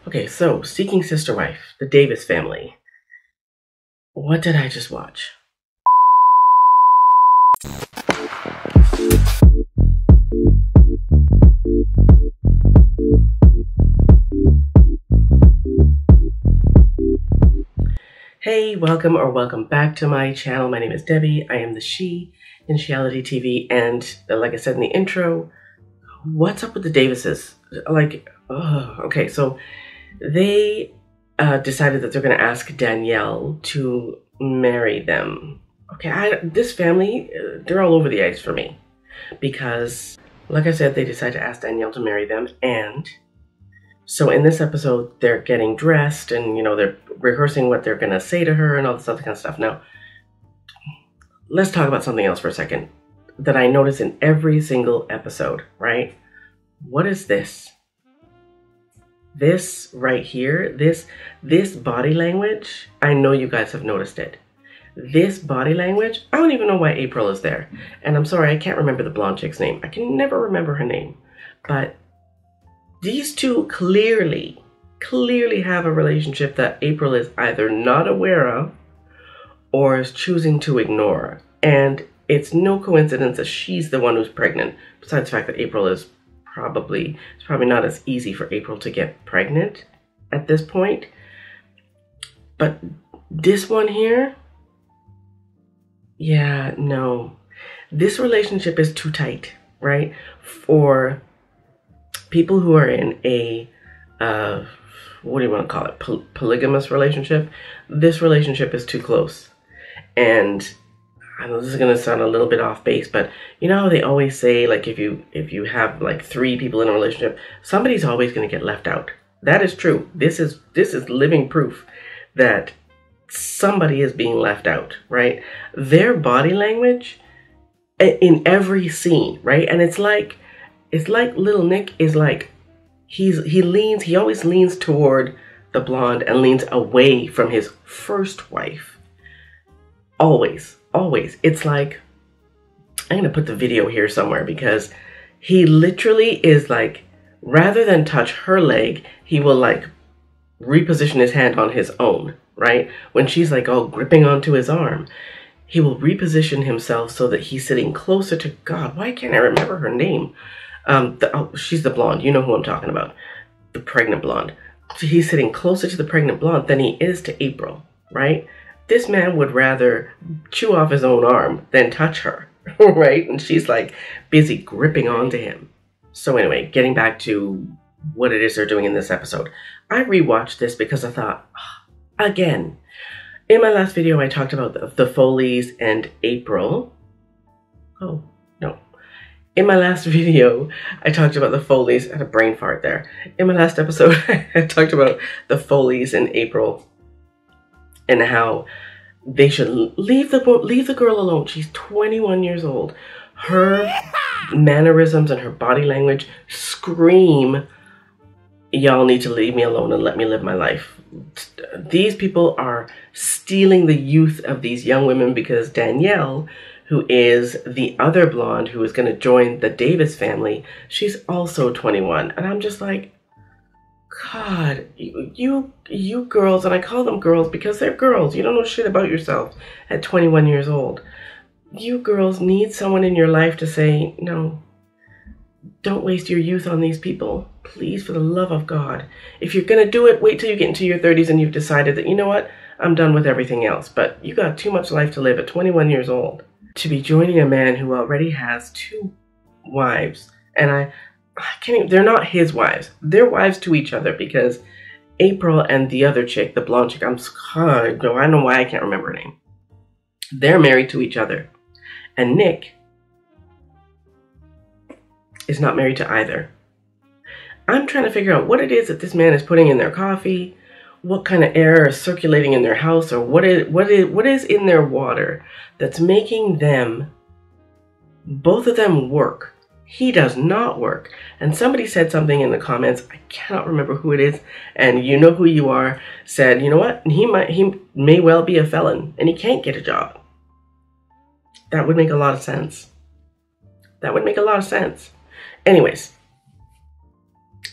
Okay, so Seeking Sister Wife, the Davis family. What did I just watch? Hey, welcome back to my channel. My name is Debbie. I am the She in Sheality TV, and like I said in the intro, what's up with the Davises? Okay, so they decided that they're going to ask Danielle to marry them. Okay, this family, they're all over the ice for me because, like I said, they decided to ask Danielle to marry them, and so in this episode, they're getting dressed and, they're rehearsing what they're going to say to her and all this other kind of stuff. Now, let's talk about something else for a second that I notice in every single episode, right? What is this? This right here, this body language, I know you guys have noticed it. This body language, I don't even know why April is there. And I'm sorry, I can't remember the blonde chick's name. I can never remember her name. But these two clearly have a relationship that April is either not aware of or is choosing to ignore. And it's no coincidence that she's the one who's pregnant, besides the fact that it's probably not as easy for April to get pregnant at this point. But this one here, yeah, no. This relationship is too tight, right? For people who are in a, what do you want to call it? Polygamous relationship. This relationship is too close. And I know this is going to sound a little bit off base, but you know how they always say, like, if you have like 3 people in a relationship, somebody's always going to get left out. That is true. This is living proof that somebody is being left out, right? Their body language in every scene, right? And it's like little Nick is like, he always leans toward the blonde and leans away from his first wife. Always. It's like, I'm going to put the video here somewhere because he literally is like, rather than touch her leg, he will like reposition his hand on his own, right? When she's like all gripping onto his arm, he will reposition himself so that he's sitting closer to, God, why can't I remember her name? She's the blonde. You know who I'm talking about. The pregnant blonde. So he's sitting closer to the pregnant blonde than he is to April, right? This man would rather chew off his own arm than touch her, right? And she's like busy gripping onto him. So anyway, getting back to what it is they're doing in this episode. I rewatched this because I thought, again, in my last video, I talked about the Foleys and April. Oh, no. In my last video, I talked about the Foleys. I had a brain fart there. In my last episode, I talked about the Foleys and April and how they should leave the girl alone. She's 21 years old. Her mannerisms and her body language scream, y'all need to leave me alone and let me live my life. These people are stealing the youth of these young women because Danielle, who is the other blonde who is going to join the Davis family, she's also 21. And I'm just like, God, you girls, and I call them girls because they're girls. You don't know shit about yourself at 21 years old. You girls need someone in your life to say, no, don't waste your youth on these people. Please, for the love of God. If you're going to do it, wait till you get into your 30s and you've decided that, you know what, I'm done with everything else. But you got too much life to live at 21 years old to be joining a man who already has 2 wives. And I can't even, they're not his wives. They're wives to each other because April and the other chick, the blonde chick, I don't know why I can't remember her name. They're married to each other. And Nick is not married to either. I'm trying to figure out what it is that this man is putting in their coffee, what kind of air is circulating in their house, or what is in their water that's making them, both of them, work. He does not work. And somebody said something in the comments, I cannot remember who it is, and you know who you are, said, you know what, he may well be a felon, and he can't get a job. That would make a lot of sense. Anyways,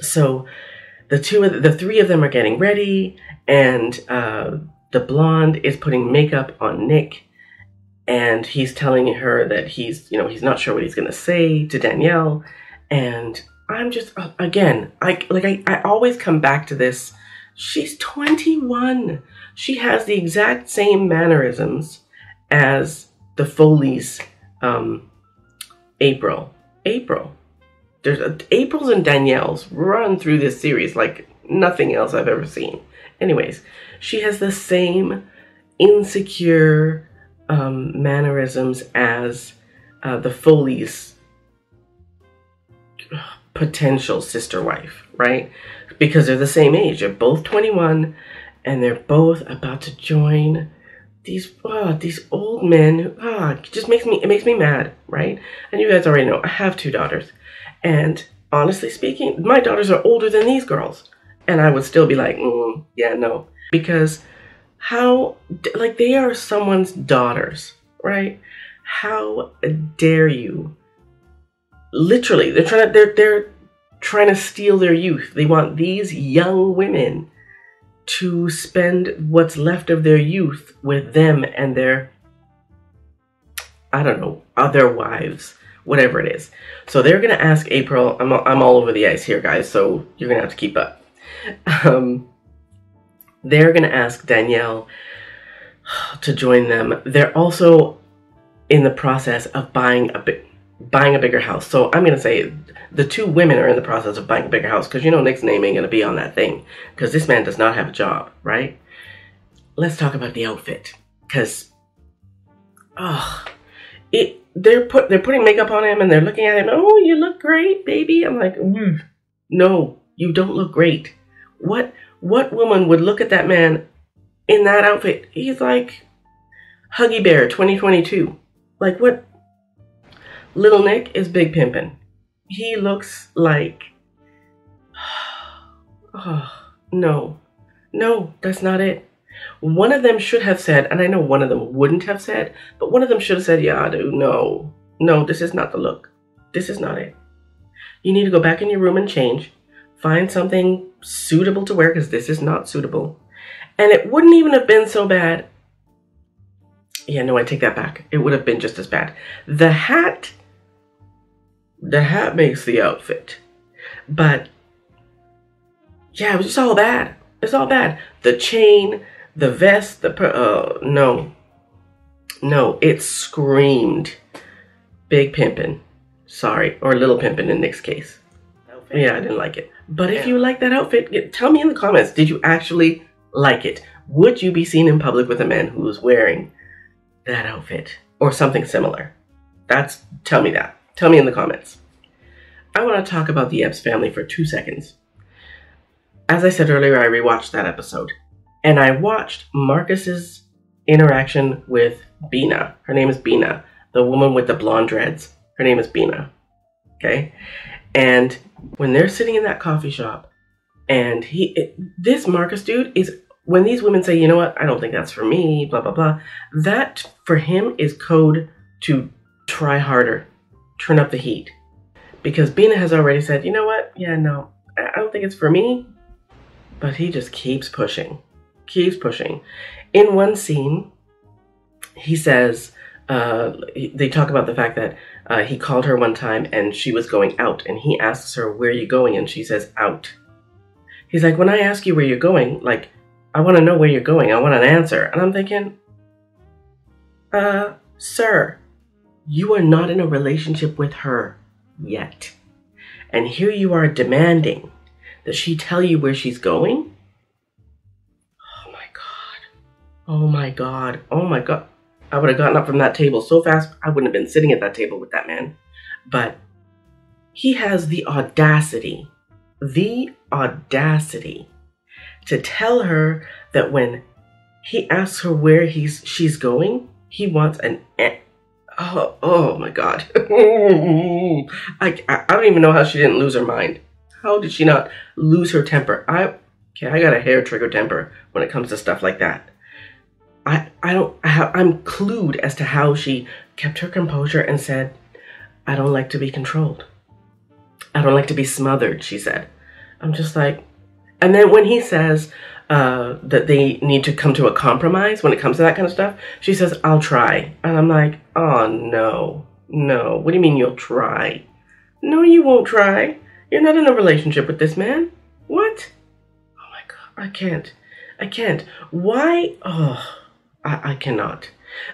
so the three of them are getting ready, and the blonde is putting makeup on Nick, and he's telling her that he's not sure what he's gonna say to Danielle, and I'm just again, I always come back to this. She's 21. She has the exact same mannerisms as the Foley's April. There's April's and Danielle's run through this series like nothing else I've ever seen. Anyways, she has the same insecure mannerisms as the Foley's potential sister wife, right? Because they're the same age. They're both 21, and they're both about to join these old men who it makes me mad, right? And you guys already know I have 2 daughters, and honestly speaking, my daughters are older than these girls, and I would still be like, yeah, no, because they are someone's daughters, right? How dare you? Literally, they're trying to steal their youth. They want these young women to spend what's left of their youth with them and their, I don't know, other wives, whatever it is. So they're going to ask April, I'm all over the ice here, guys, so you're going to have to keep up. They're going to ask Danielle to join them. They're also in the process of buying a bigger house. So I'm going to say the 2 women are in the process of buying a bigger house because Nick's name ain't going to be on that thing because this man does not have a job, right? Let's talk about the outfit because they're putting makeup on him and they're looking at him. Oh, you look great, baby. I'm like, no, you don't look great. What woman would look at that man in that outfit? He's like Huggy Bear 2022. Like what? Little Nick is big pimpin'. He looks like, no, that's not it. One of them should have said, and I know one of them wouldn't have said, but one of them should have said, yeah, dude, no, this is not the look. This is not it. You need to go back in your room and change. Find something suitable to wear because this is not suitable. And it wouldn't even have been so bad. Yeah, no, I take that back. It would have been just as bad. The hat makes the outfit. But yeah, it was just all bad. It's all bad. The chain, the vest, no, it screamed big pimpin'. Sorry, or little pimpin' in Nick's case. Yeah, I didn't like it. But if you like that outfit, tell me in the comments, did you actually like it? Would you be seen in public with a man who was wearing that outfit or something similar? Tell me that. Tell me in the comments. I want to talk about the Epps family for 2 seconds. As I said earlier, I rewatched that episode. And I watched Marcus's interaction with Bina. Her name is Bina. The woman with the blonde dreads. Her name is Bina. Okay? And when they're sitting in that coffee shop, and this Marcus dude is, when these women say, you know what, I don't think that's for me, blah, blah, blah, that for him is code to try harder, turn up the heat. Because Bina has already said, you know what, yeah, no, I don't think it's for me. But he just keeps pushing. In one scene, he says, they talk about the fact that he called her one time and she was going out. And he asks her, where are you going? And she says, out. He's like, when I ask you where you're going, like, I want to know where you're going. I want an answer. And I'm thinking, sir, you are not in a relationship with her yet. And here you are demanding that she tell you where she's going? Oh my God. I would have gotten up from that table so fast, I wouldn't have been sitting at that table with that man. But he has the audacity to tell her that when he asks her where she's going, he wants an oh my God. I don't even know how she didn't lose her mind. How did she not lose her temper? I got a hair trigger temper when it comes to stuff like that. I'm clued as to how she kept her composure and said, I don't like to be controlled. I don't like to be smothered, she said. I'm just like, And then when he says that they need to come to a compromise when it comes to that kind of stuff, she says, I'll try. And I'm like, oh, no. No. What do you mean you'll try? No, you won't try. You're not in a relationship with this man. What? Oh, my God. I can't. Why? Oh, I cannot.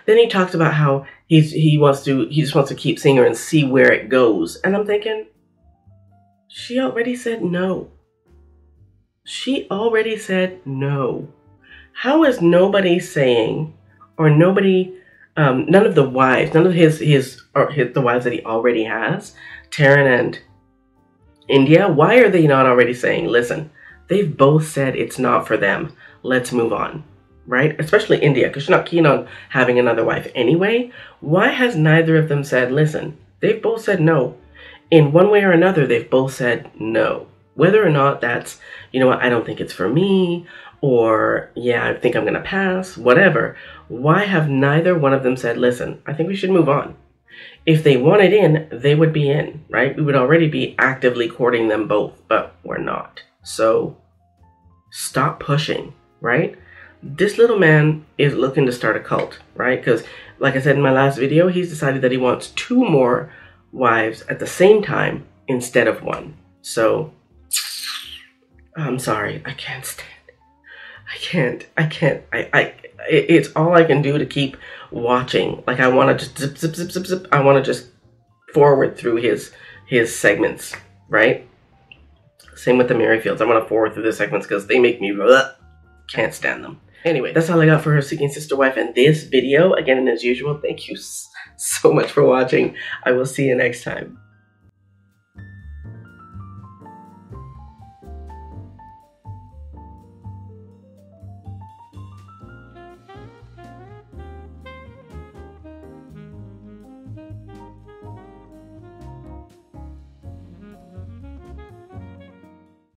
Then he talks about how he just wants to keep seeing her and see where it goes. And I'm thinking, she already said no. She already said no. How is nobody saying, or nobody, none of the wives, none of the wives that he already has, Taryn and India, why are they not already saying, listen, they've both said it's not for them. Let's move on, right? Especially India, because she's not keen on having another wife anyway. Why has neither of them said, listen, they've both said no. In one way or another, they've both said no. Whether or not that's, you know what, I don't think it's for me, or yeah, I think I'm going to pass, whatever. Why have neither one of them said, listen, I think we should move on? If they wanted in, they would be in, right? We would already be actively courting them both, but we're not. So stop pushing, right? This little man is looking to start a cult, right? Because like I said in my last video, he's decided that he wants 2 more wives at the same time instead of 1. So I'm sorry, I can't stand it. I can't. It's all I can do to keep watching. Like, I want to just zip. I want to just forward through his segments, right? Same with the Merrifields. I want to forward through the segments because they make me can't stand them. Anyway, that's all I got for Her Seeking Sister Wife in this video. Again, and as usual, thank you so much for watching. I will see you next time.